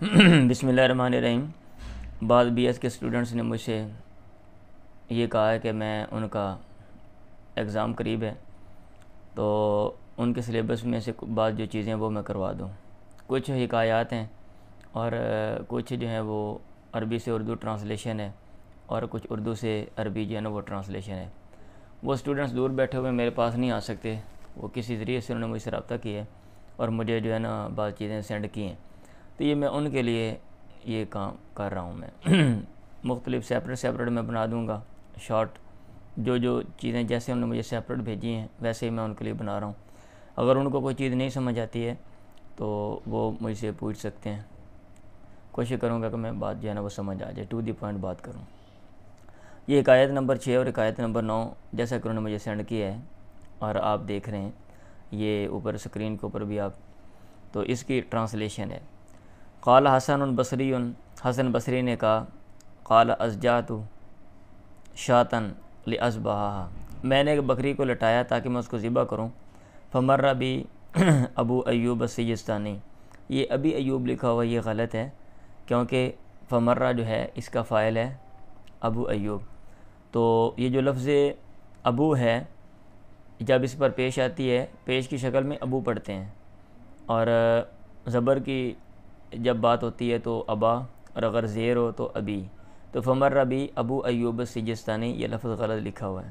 بسم اللہ الرحمن الرحیم۔ بعض بی ایس کے اسٹوڈنٹس نے مجھ سے یہ کہا ہے کہ میں ان کا ایگزام قریب ہے تو ان کے سلیبس میں سے بعض جو چیزیں وہ میں کروا دوں۔ کچھ حکایات ہیں اور کچھ جو ہیں وہ عربی سے اردو ٹرانسلیشن ہے اور کچھ اردو سے عربی جو ہے نا وہ ٹرانسلیشن ہے۔ وہ اسٹوڈنٹس دور بیٹھے ہوئے میرے پاس نہیں آ سکتے، وہ کسی ذریعے سے انہوں نے مجھ سے رابطہ کیا ہے اور مجھے جو ہے نا بعض چیزیں سینڈ کی ہیں، تو یہ میں ان کے لیے یہ کام کر رہا ہوں۔ میں مختلف سیپریٹ میں بنا دوں گا شارٹ، جو چیزیں جیسے انہوں نے مجھے سیپریٹ بھیجی ہیں ویسے ہی میں ان کے لیے بنا رہا ہوں۔ اگر ان کو کوئی چیز نہیں سمجھ آتی ہے تو وہ مجھ سے پوچھ سکتے ہیں، کوشش کروں گا کہ میں بات جو ہے نا وہ سمجھ آ جائے، ٹو دی پوائنٹ بات کروں۔ یہ حکایت نمبر 6 اور حکایت نمبر 9 جیسا کہ انہوں نے مجھے سینڈ کیا ہے اور آپ دیکھ رہے ہیں یہ اوپر اسکرین کے اوپر بھی آپ، تو اس کی ٹرانسلیشن ہے۔ قال حسن بصری، حسن بصری نے کہا قال ازجعت شاطن لاذبحها، میں نے ایک بکری کو لٹایا تاکہ میں اس کو ذبح کروں۔ فمر بی ابو ایوب السجستانی، یہ ابی ایوب لکھا ہوا یہ غلط ہے کیونکہ فمرہ جو ہے اس کا فاعل ہے ابو ایوب، تو یہ جو لفظ ابو ہے جب اس پر پیش آتی ہے پیش کی شکل میں ابو پڑھتے ہیں، اور زبر کی جب بات ہوتی ہے تو ابا، اور اگر زیر ہو تو ابی، تو فمر بی ابو ایوب السجستانی یہ لفظ غلط لکھا ہوا ہے۔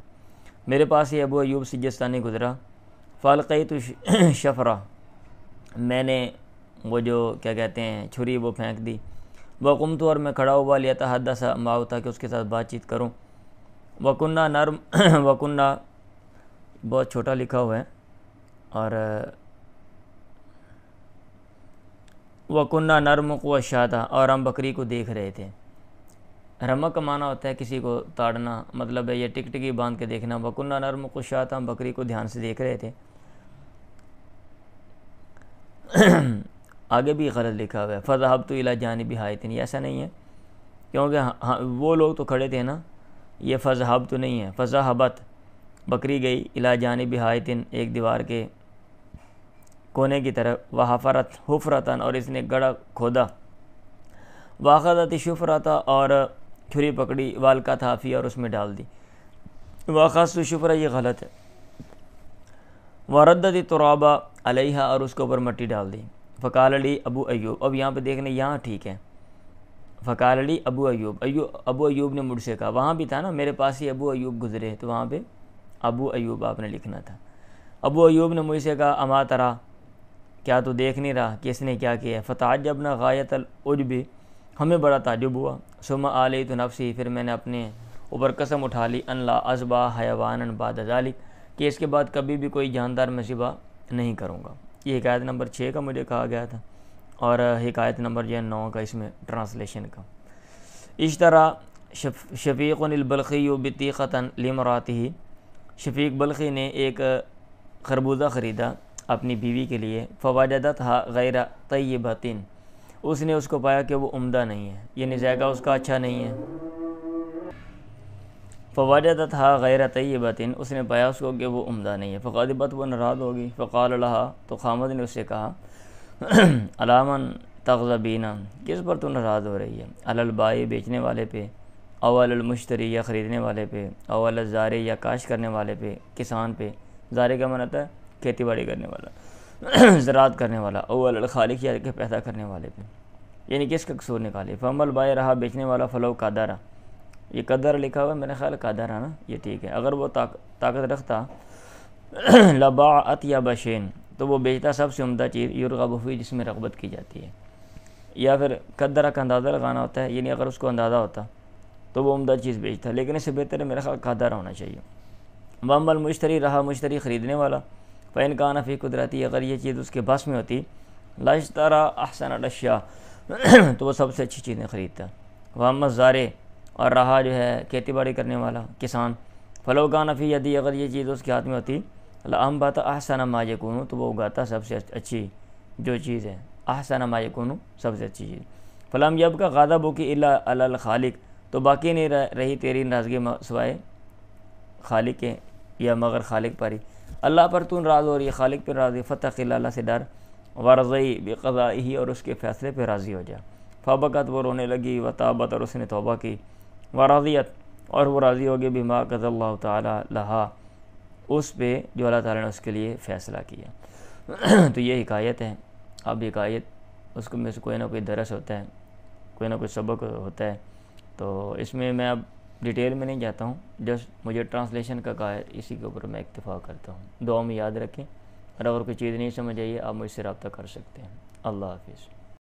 میرے پاس یہ ابو ایوب سجستانی گزرا، فالقیت شفرہ، میں نے وہ جو کیا کہتے ہیں چھری وہ پھینک دی۔ وقمت، اور میں کھڑا ہوا، لیتحدث معه، تاکہ اس کے ساتھ بات چیت کروں۔ وکنہ نرم وکنہ بہت چھوٹا لکھا ہوا ہے، اور وکنہ نرمق وشاۃ، اور ہم بکری کو دیکھ رہے تھے۔ رمق کا معنی ہوتا ہے کسی کو تاڑنا، مطلب ہے یہ ٹکٹکی باندھ کے دیکھنا۔ وکنہ نرمق وشاۃ، ہم بکری کو دھیان سے دیکھ رہے تھے۔ آگے بھی غلط لکھا ہوا ہے فذهبت الى جانب حائط، یہ ایسا نہیں ہے کیونکہ وہ لوگ تو کھڑے تھے نا، یہ فذهبت نہیں ہے، فذهبت، بکری گئی الى جانب حائط، ایک دیوار کے کونے کی طرف، وحفرت حفرتن، اور اس نے گڑھا کھودا، واخذت شفرۃ، اور چھری پکڑی، والقت فیہ، اور اس میں ڈال دی۔ واخذت شفرہ یہ غلط ہے، وردت التراب علیہا، اور اس کے اوپر مٹی ڈال دی۔ فقال لی ابو ایوب، اب یہاں پہ دیکھنے یہاں ٹھیک ہے، فقال لی ابو ایوب، ابو ایوب نے مجھ سے کہا، وہاں بھی تھا نا میرے پاس ہی ابو ایوب گزرے تو وہاں پہ ابو ایوب آپ نے لکھنا تھا۔ ابو ایوب نے مجھ سے کہا اما ترا، کیا تو دیکھ نہیں رہا کہ اس نے کیا کیا ہے؟ فتعجبنا غایت العجب، ہمیں بڑا تعجب ہوا۔ ثم آلیت نفسی، پھر میں نے اپنے اوپر قسم اٹھا لی، ان لا اذبح حیوانا بعد ذلک، کہ اس کے بعد کبھی بھی کوئی جاندار میں ذبح نہیں کروں گا۔ یہ حکایت نمبر 6 کا مجھے کہا گیا تھا، اور حکایت نمبر 9 کا اس میں ٹرانسلیشن کا۔ اشترا شفیق البلخی بطیقۃ لامرأتہ، شفیق بلخی نے ایک خربوزہ خریدا اپنی بیوی کے لیے، فوجدتھا غیر طیبۃ، اس نے اس کو پایا کہ وہ عمدہ نہیں ہے، یعنی ذائقہ اس کا اچھا نہیں ہے۔ فوجدتھا غیر طیبۃ، اس نے پایا اس کو کہ وہ عمدہ نہیں ہے۔ فغضبت، وہ ناراض ہوگی۔ فقال لہا، تو خامد نے اس سے کہا علی من تغضبین، کس پر تو ناراض ہو رہی ہے؟ علی البائی، بیچنے والے پہ، او علی المشتری، یا خریدنے والے پہ، او علی الزارع، یا کاشت کرنے والے پہ، کسان پہ، زارع کا معنی ہوتا ہے کھیتی باڑی کرنے والا، زراعت کرنے والا، او علی الخالق، یا کہ پیدا کرنے والے پہ، یعنی کس کا قصور نکالے۔ فاما البائع، رہا بیچنے والا، فلو قدر، یہ قدر لکھا ہوا ہے میرا خیال قدر ہے نا، یہ ٹھیک ہے، اگر وہ طاقت رکھتا لباع اطیب شیء، تو وہ بیچتا سب سے عمدہ چیز، یرغب فیہ، جس میں رغبت کی جاتی ہے، یا پھر قدر کا اندازہ لگانا ہوتا ہے، یعنی اگر اس کو اندازہ ہوتا تو وہ عمدہ چیز بیچتا، لیکن اس سے بہتر ہے میرا خیال قدر ہونا چاہیے۔ واما المشتری، رہا مشتری خریدنے والا، فإن کان فی قدرتی، اگر یہ چیز اس کے بس میں ہوتی، لاشتری احسن الاشیاء، تو وہ سب سے اچھی چیزیں خریدتا۔ واما الزارع، اور رہا جو ہے کھیتی باڑی کرنے والا کسان، فلو کان فی یدی، اگر یہ چیز اس کے ہاتھ میں ہوتی، لانبت احسن ما یکون، تو وہ اگاتا سب سے اچھی جو چیز ہے، احسن ما یکون، سب سے اچھی چیز۔ فلم یبقى غضبک الا علی الخالق، تو باقی نہیں رہی تیری ناراضگی سوائے خالق کے، یا مگر خالق پر ہی، اللہ پر تو ناراض ہو رہی ہے، خالق پر راضی، فتق اللہ سے ڈر، ورضی بقضائہ، اور اس کے فیصلے پہ راضی ہو جا۔ فبکت، وہ رونے لگی، وتابت، اور اس نے توبہ کی، ورضیت، اور وہ راضی ہو گئی، بما قضى اللہ تعالیٰ لہا، اس پہ جو اللہ تعالیٰ نے اس کے لیے فیصلہ کیا۔ تو یہ حکایت ہے۔ اب حکایت اس کو میں سے کوئی نہ کوئی درس ہوتا ہے، کوئی نہ کوئی سبق ہوتا ہے، تو اس میں اب ڈیٹیل میں نہیں جاتا ہوں، جسٹ مجھے ٹرانسلیشن کا کہا ہے، اسی کے اوپر میں اکتفا کرتا ہوں۔ دعا میں یاد رکھیں، اور اگر کوئی چیز نہیں سمجھ آئیے آپ مجھ سے رابطہ کر سکتے ہیں۔ اللہ حافظ۔